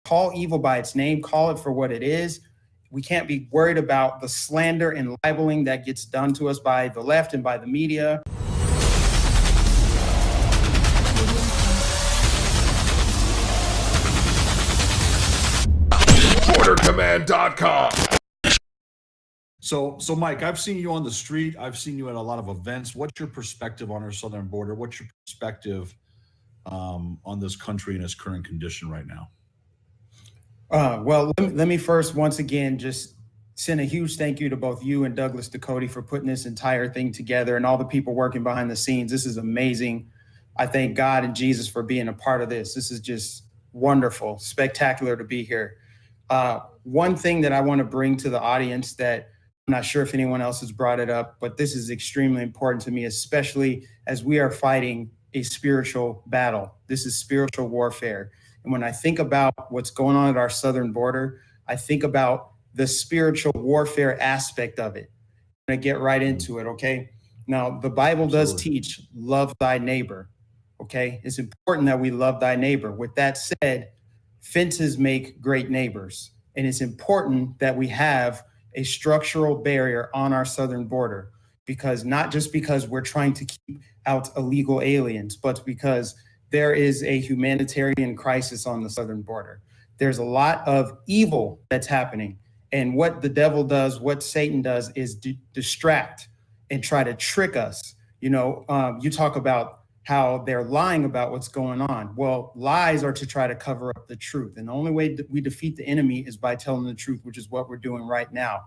call evil by its name, call it for what it is. We can't be worried about the slander and libeling that gets done to us by the left and by the media. BorderCommand.com. So Mike, I've seen you on the street. I've seen you at a lot of events. What's your perspective on our southern border? What's your perspective on this country in its current condition right now? Well, let me first, once again, just send a huge thank you to both you and Douglas Ducote for putting this entire thing together and all the people working behind the scenes. This is amazing. I thank God and Jesus for being a part of this. This is just wonderful, spectacular to be here. One thing that I want to bring to the audience that I'm not sure if anyone else has brought it up, but this is extremely important to me, especially as we are fighting a spiritual battle. This is spiritual warfare. And when I think about what's going on at our southern border, I think about the spiritual warfare aspect of it. I'm going to get right into it, okay? Now, the Bible does teach, love thy neighbor, okay? It's important that we love thy neighbor. With that said, fences make great neighbors. And it's important that we have a structural barrier on our southern border, because not just because we're trying to keep out illegal aliens, but because there is a humanitarian crisis on the southern border. There's a lot of evil that's happening. And what the devil does, what Satan does, is distract and try to trick us. You know, you talk about how they're lying about what's going on. Well, lies are to try to cover up the truth. And the only way that we defeat the enemy is by telling the truth, which is what we're doing right now.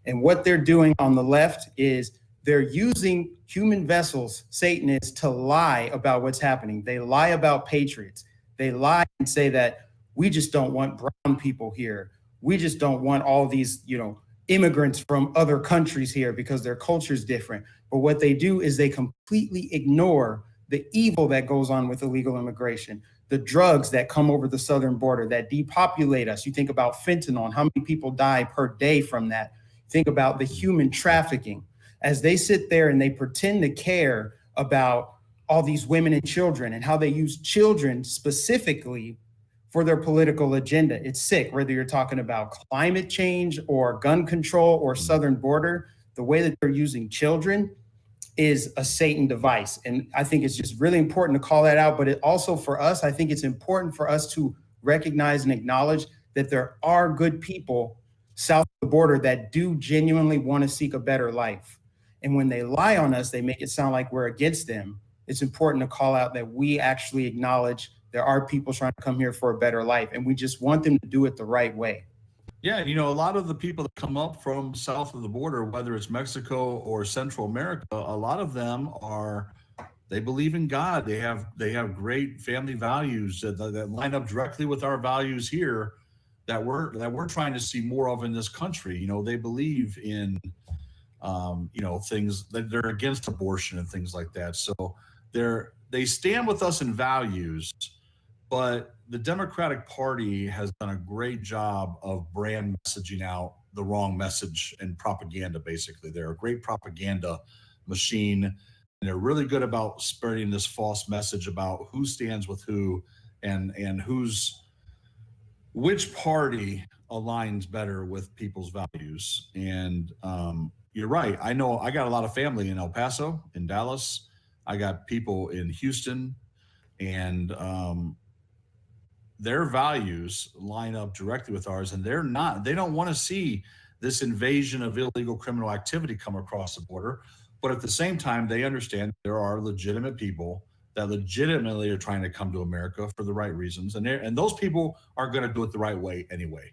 And what they're doing on the left is they're using human vessels, Satanists, to lie about what's happening. They lie about patriots. They lie and say that we just don't want brown people here. We just don't want all these, immigrants from other countries here because their culture is different. But what they do is they completely ignore the evil that goes on with illegal immigration, the drugs that come over the southern border that depopulate us. You think about fentanyl and how many people die per day from that. Think about the human trafficking. As they sit there and they pretend to care about all these women and children and how they use children specifically for their political agenda. It's sick, whether you're talking about climate change or gun control or southern border. The way that they're using children is a Satan device. And I think it's just really important to call that out. But it also, for us, I think it's important for us to recognize and acknowledge that there are good people south of the border that do genuinely want to seek a better life. And when they lie on us, they make it sound like we're against them. It's important to call out that we actually acknowledge there are people trying to come here for a better life, and we just want them to do it the right way. Yeah, a lot of the people that come up from south of the border, whether it's Mexico or Central America, a lot of them they believe in God. They have great family values that line up directly with our values here that we're trying to see more of in this country. They believe in things that they're against abortion and things like that. So they stand with us in values, but the Democratic Party has done a great job of brand messaging out the wrong message and propaganda. Basically, they're a great propaganda machine, and they're really good about spreading this false message about who stands with who and which party aligns better with people's values. And you're right. I know I got a lot of family in El Paso, in Dallas. I got people in Houston, and their values line up directly with ours. And they don't want to see this invasion of illegal criminal activity come across the border. But at the same time, they understand there are legitimate people that legitimately are trying to come to America for the right reasons. And those people are going to do it the right way anyway.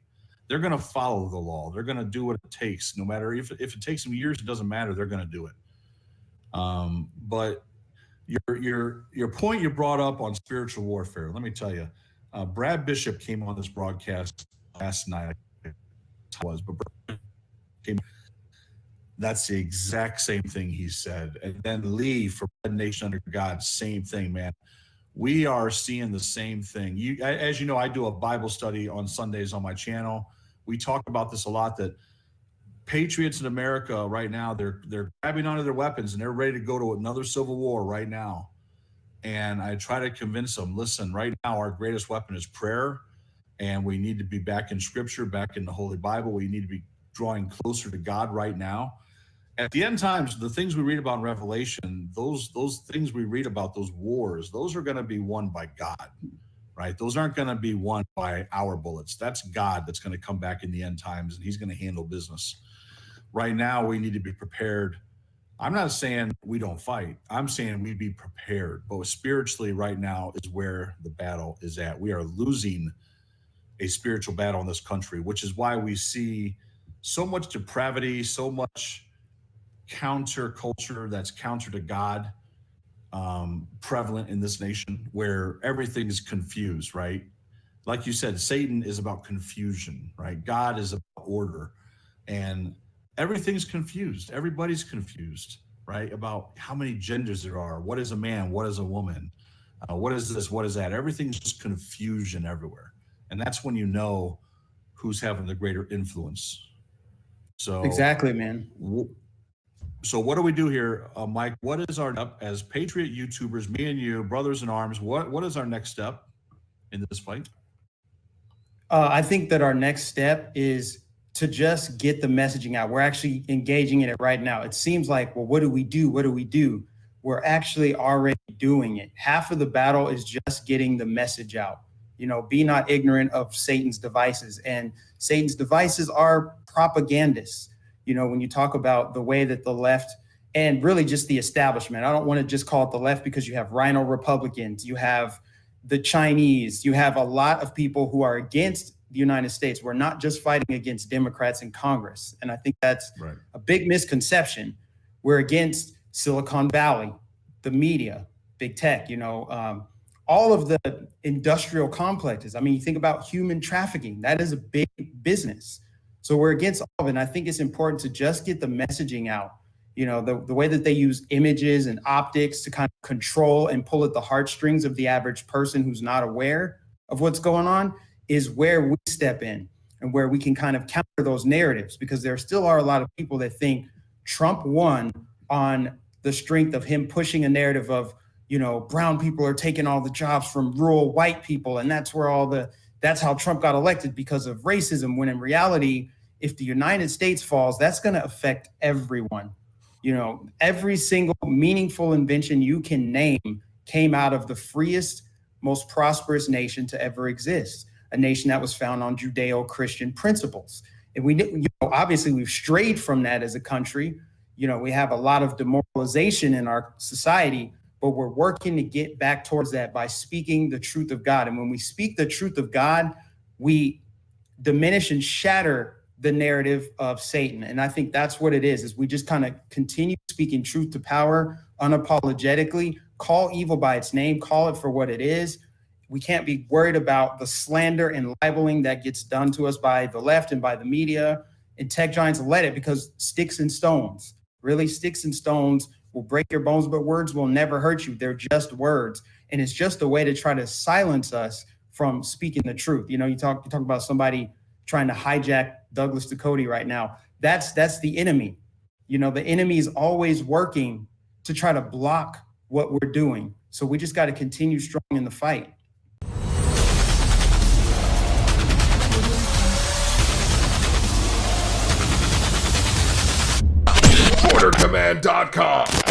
They're going to follow the law. They're going to do what it takes, no matter if it takes them years, it doesn't matter. They're going to do it. But your point you brought up on spiritual warfare, let me tell you, Brad Bishop came on this broadcast last night. That's the exact same thing he said. And then Lee for Nation Under God, same thing, man. We are seeing the same thing. As you know, I do a Bible study on Sundays on my channel. We talk about this a lot, that patriots in America right now, they're grabbing onto their weapons and they're ready to go to another civil war right now. And I try to convince them, listen, right now our greatest weapon is prayer And we need to be back in Scripture, back in the Holy Bible. We need to be drawing closer to God right now. At the end times, the things we read about in Revelation, those things we read about, those wars, those are going to be won by God, right? Those aren't going to be won by our bullets. That's God that's going to come back in the end times, and he's going to handle business. Right now, we need to be prepared. I'm not saying we don't fight. I'm saying we be prepared. But spiritually right now is where the battle is at. We are losing a spiritual battle in this country, which is why we see so much depravity, so much counter culture that's counter to God prevalent in this nation, where everything is confused, right? Like you said, Satan is about confusion, right? God is about order, and everything's confused. Everybody's confused, right? About how many genders there are. What is a man? What is a woman? What is this? What is that? Everything's just confusion everywhere. And that's when you know who's having the greater influence. So Exactly, man. So what do we do here, Mike? What is our, as Patriot YouTubers, me and you, brothers in arms, what is our next step in this fight? I think that our next step is to just get the messaging out. We're actually engaging in it right now. It seems like, well, what do we do? What do we do? We're actually already doing it. Half of the battle is just getting the message out. You know, be not ignorant of Satan's devices. And Satan's devices are propagandists. You know, when you talk about the way that the left and really just the establishment, I don't want to just call it the left, because you have Rhino Republicans, you have the Chinese, you have a lot of people who are against the United States. We're not just fighting against Democrats in Congress. And I think that's right. A big misconception. We're against Silicon Valley, the media, big tech, you know, all of the industrial complexes. I mean, you think about human trafficking, that is a big business. So we're against all of it. And I think it's important to just get the messaging out. You know, the way that they use images and optics to kind of control and pull at the heartstrings of the average person who's not aware of what's going on is where we step in and where we can kind of counter those narratives, because there still are a lot of people that think Trump won on the strength of him pushing a narrative of, you know, brown people are taking all the jobs from rural white people. And that's where that's how Trump got elected, because of racism, when in reality, if the United States falls, that's going to affect everyone. You know, every single meaningful invention you can name came out of the freest, most prosperous nation to ever exist, a nation that was found on Judeo-Christian principles. And we, you know, obviously we've strayed from that as a country. You know, we have a lot of demoralization in our society, but we're working to get back towards that by speaking the truth of God. And when we speak the truth of God, we diminish and shatter the narrative of Satan. And I think that's what it is we just kind of continue speaking truth to power unapologetically, call evil by its name, call it for what it is. We can't be worried about the slander and libeling that gets done to us by the left and by the media and tech giants. Let it, because sticks and stones, really, sticks and stones will break your bones, but words will never hurt you. They're just words. And it's just a way to try to silence us from speaking the truth. You know, you talk about somebody trying to hijack Douglas Ducote right now. That's the enemy. You know, the enemy is always working to try to block what we're doing. So we just got to continue strong in the fight. BorderCommand.com